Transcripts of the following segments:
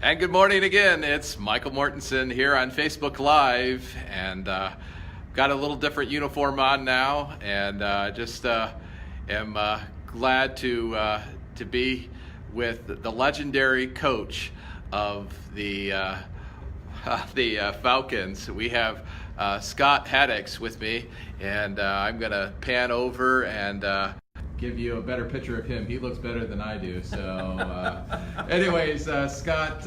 And good morning again. It's Michael Mortensen here on Facebook Live, and got a little different uniform on now, and just am glad to be with the legendary coach of the Falcons. We have Scott Haddix with me, and I'm gonna pan over and give you a better picture of him. He looks better than I do. So, anyways, Scott,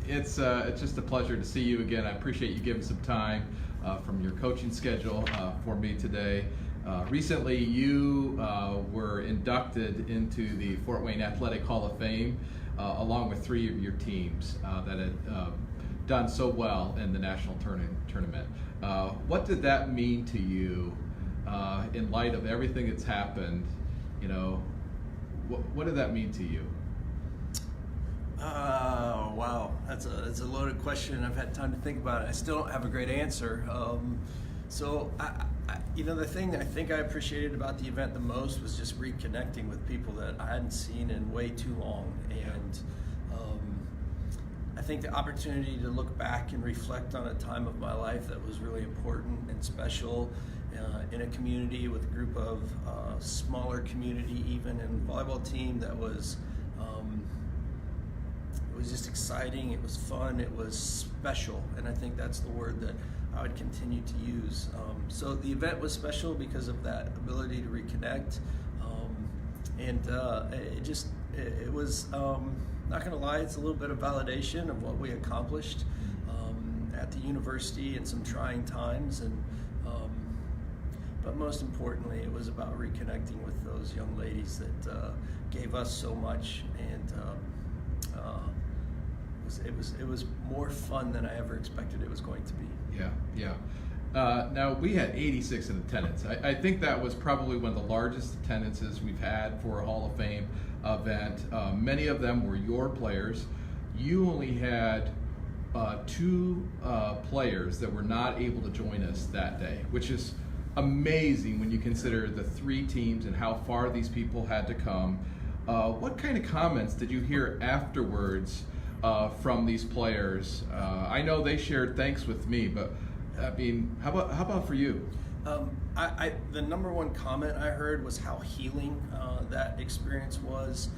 it's just a pleasure to see you again. I appreciate you giving some time from your coaching schedule for me today. Recently, you were inducted into the Fort Wayne Athletic Hall of Fame, along with 3 of your teams that had done so well in the national tournament. What did that mean to you? In light of everything that's happened, what did that mean to you? Wow, that's a loaded question. I've had time to think about it. I still don't have a great answer. So, the thing that I think I appreciated about the event the most was just reconnecting with people that I hadn't seen in way too long. And I think the opportunity to look back and reflect on a time of my life that was really important and special in a community with a group of smaller community, even in a volleyball team that was it was just exciting, it was fun, it was special, and I think that's the word that I would continue to use. So the event was special because of that ability to reconnect, and it was not gonna lie, it's a little bit of validation of what we accomplished at the university in some trying times, and but most importantly, it was about reconnecting with those young ladies that gave us so much, and it was more fun than I ever expected it was going to be. Yeah. Now, we had 86 in attendance. I think that was probably one of the largest attendances we've had for a Hall of Fame event. Many of them were your players. You only had 2 players that were not able to join us that day, which is amazing when you consider the 3 teams and how far these people had to come. What kind of comments did you hear afterwards from these players? I know they shared thanks with me, but I mean, how about for you? The number one comment I heard was how healing that experience was,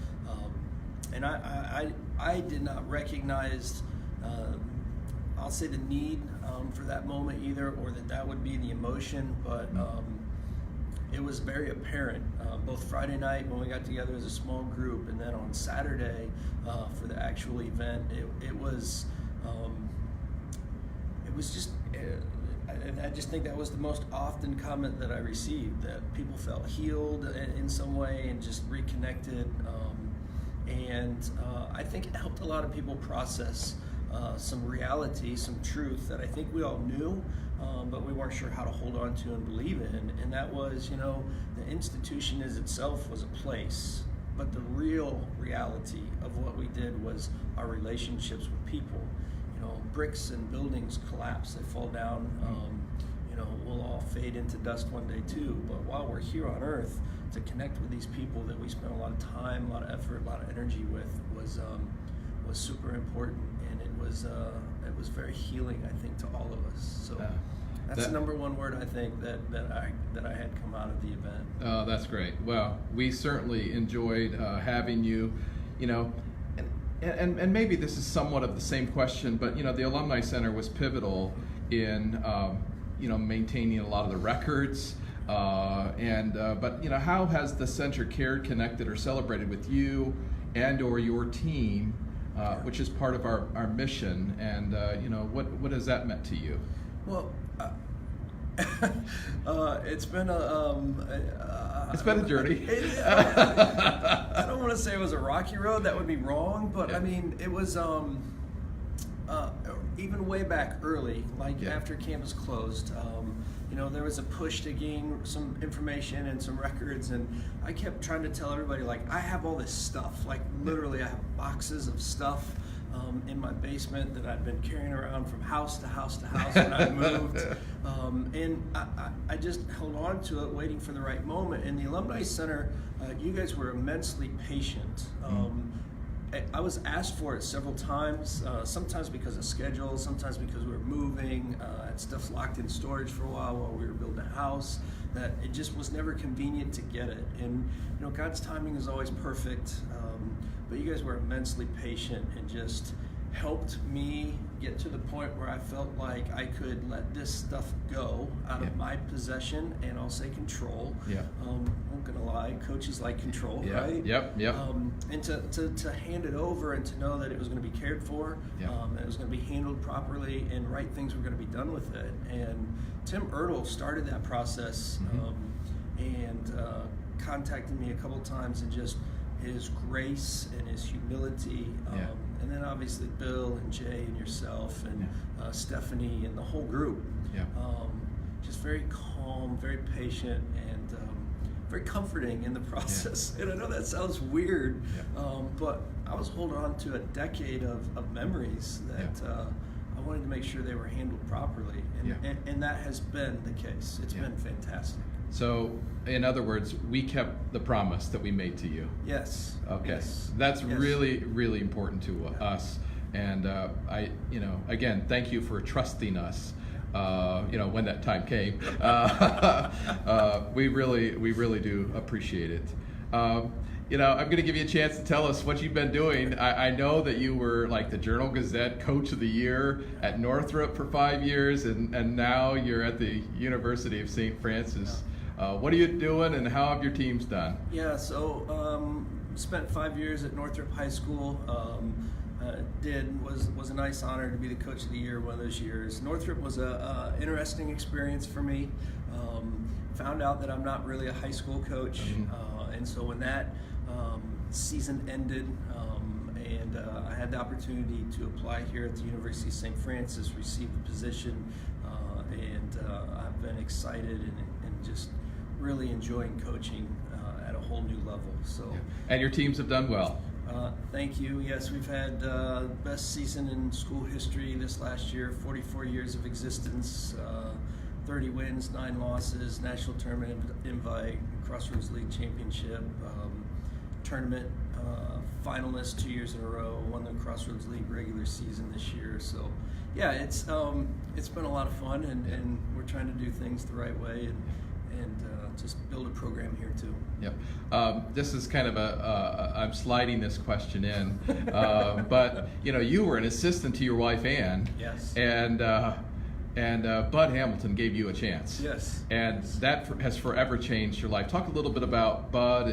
and I did not recognize, I'll say, the need for that moment either, or that would be the emotion, but it was very apparent both Friday night when we got together as a small group, and then on Saturday for the actual event. It was just, I just think that was the most often comment that I received, that people felt healed in some way and just reconnected, and I think it helped a lot of people process some reality, some truth that I think we all knew, but we weren't sure how to hold on to and believe in. And that was, the institution as itself was a place, but the real reality of what we did was our relationships with people. Bricks and buildings collapse, they fall down, we'll all fade into dust one day too, but while we're here on earth, to connect with these people that we spent a lot of time, a lot of effort, a lot of energy with was super important, and it was very healing, I think, to all of us. So that's the number one word I think that I had come out of the event. Oh, that's great. Well, we certainly enjoyed having you. And maybe this is somewhat of the same question, but the Alumni Center was pivotal in maintaining a lot of the records. But how has the center cared, connected, or celebrated with you and/or your team, which is part of our mission? And what has that meant to you? Well, it's been a journey. I don't want to say it was a rocky road. That would be wrong. But yeah. I mean, it was even way back early, after campus closed. There was a push to gain some information and some records, and I kept trying to tell everybody, I have all this stuff. Literally, I have boxes of stuff in my basement that I'd been carrying around from house to house to house when I moved. And I just held on to it, waiting for the right moment. In the Alumni Center, you guys were immensely patient. I was asked for it several times, sometimes because of schedule, sometimes because we were moving, had stuff locked in storage for a while we were building a house, that it just was never convenient to get it. And God's timing is always perfect, but you guys were immensely patient and just helped me get to the point where I felt like I could let this stuff go out of my possession, and I'll say control. Yeah. I'm not gonna lie, coaches like control, right? Yep. And to hand it over and to know that it was going to be cared for, that it was going to be handled properly, and right things were going to be done with it. And Tim Ertl started that process, and contacted me a couple times, and just his grace and his humility, and then obviously Bill and Jay and yourself and Stephanie and the whole group, just very calm, very patient, and very comforting in the process. And I know that sounds weird, but I was holding on to a decade of memories that I wanted to make sure they were handled properly, and that has been the case. It's been fantastic. So, in other words, we kept the promise that we made to you. Yes. Okay. Yes. That's really, really important to us. And again, thank you for trusting us. When that time came, we really do appreciate it. I'm going to give you a chance to tell us what you've been doing. I know that you were like the Journal Gazette Coach of the Year at Northrop for 5 years, and now you're at the University of St. Francis. What are you doing, and how have your teams done? Yeah, so spent 5 years at Northrop High School. Was a nice honor to be the Coach of the Year one of those years. Northrop was a interesting experience for me. Found out that I'm not really a high school coach, and so when that season ended, and I had the opportunity to apply here at the University of St. Francis, receive the position, and I've been excited and just really enjoying coaching at a whole new level. So, and your teams have done well. Thank you. Yes, we've had best season in school history this last year, 44 years of existence, 30 wins, 9 losses, national tournament invite, Crossroads League championship, tournament finalist 2 years in a row, won the Crossroads League regular season this year. So, yeah, it's been a lot of fun, and we're trying to do things the right way and just build a program here too. Yep. This is kind of I'm sliding this question in, but you were an assistant to your wife Ann. Yes. And Bud Hamilton gave you a chance. Yes. And that has forever changed your life. Talk a little bit about Bud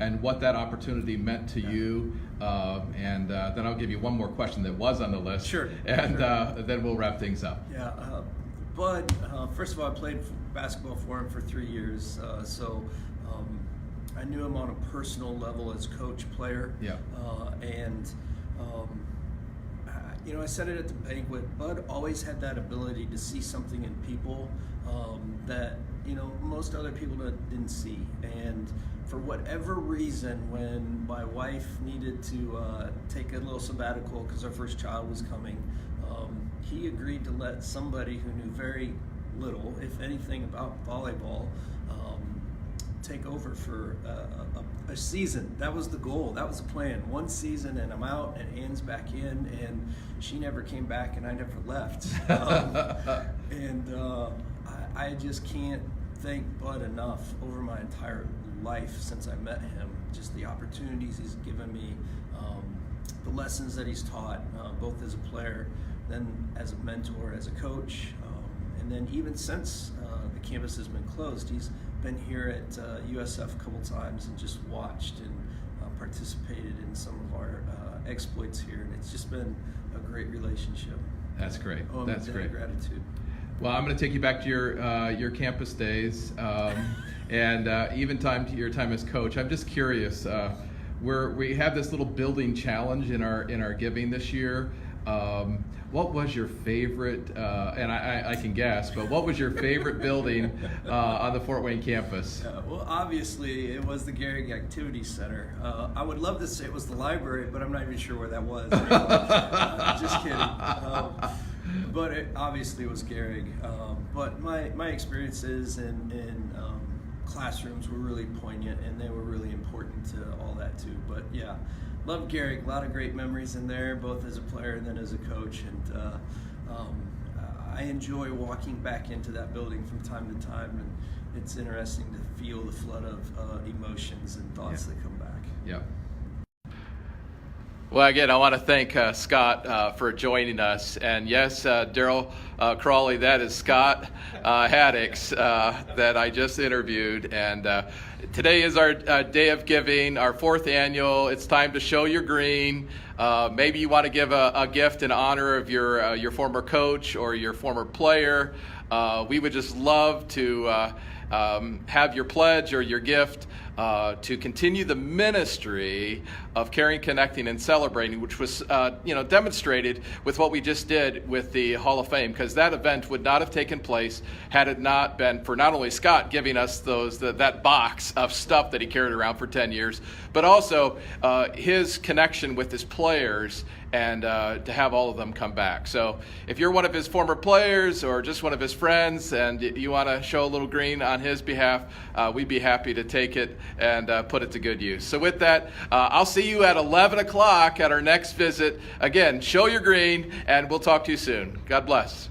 and what that opportunity meant to you, and then I'll give you one more question that was on the list. Sure. And then we'll wrap things up. Yeah. Bud, first of all, I played basketball for him for 3 years, so I knew him on a personal level as coach, player. Yeah. I said it at the banquet, Bud always had that ability to see something in people that most other people didn't see. And for whatever reason, when my wife needed to take a little sabbatical because our first child was coming, he agreed to let somebody who knew very little, if anything, about volleyball take over for a season. That was the goal. That was the plan. 1 season, and I'm out, and Ann's back in, and she never came back, and I never left. I just can't thank Bud enough over my entire life since I met him. Just the opportunities he's given me, the lessons that he's taught, both as a player, then as a mentor, as a coach, and then even since the campus has been closed, he's been here at USF a couple times and just watched and participated in some of our exploits here, and it's just been a great relationship. That's great. That's great. Gratitude. Well, I'm going to take you back to your campus days, and even to your time as coach. I'm just curious. We have this little building challenge in our giving this year. What was your favorite, and I can guess, but what was your favorite building on the Fort Wayne campus? Well, obviously, it was the Gehrig Activity Center. I would love to say it was the library, but I'm not even sure where that was. Just kidding. But it obviously was Gehrig. But my experiences in classrooms were really poignant, and they were really important to all that too. But yeah, love Gary. A lot of great memories in there, both as a player and then as a coach. And I enjoy walking back into that building from time to time, and it's interesting to feel the flood of emotions and thoughts that come back. Yeah. Well, again, I want to thank Scott for joining us. And yes, Daryl Crawley, that is Scott Haddix that I just interviewed. And today is our day of giving, our 4th annual. It's time to show your green. Maybe you want to give a gift in honor of your former coach or your former player. We would just love to have your pledge or your gift to continue the ministry of caring, connecting, and celebrating, which was demonstrated with what we just did with the Hall of Fame, because that event would not have taken place had it not been for not only Scott giving us that box of stuff that he carried around for 10 years, but also his connection with his players and to have all of them come back. So if you're one of his former players or just one of his friends and you want to show a little green on his behalf, we'd be happy to take it and put it to good use. So with that, I'll see you at 11 o'clock at our next visit. Again, show your green, and we'll talk to you soon. God bless.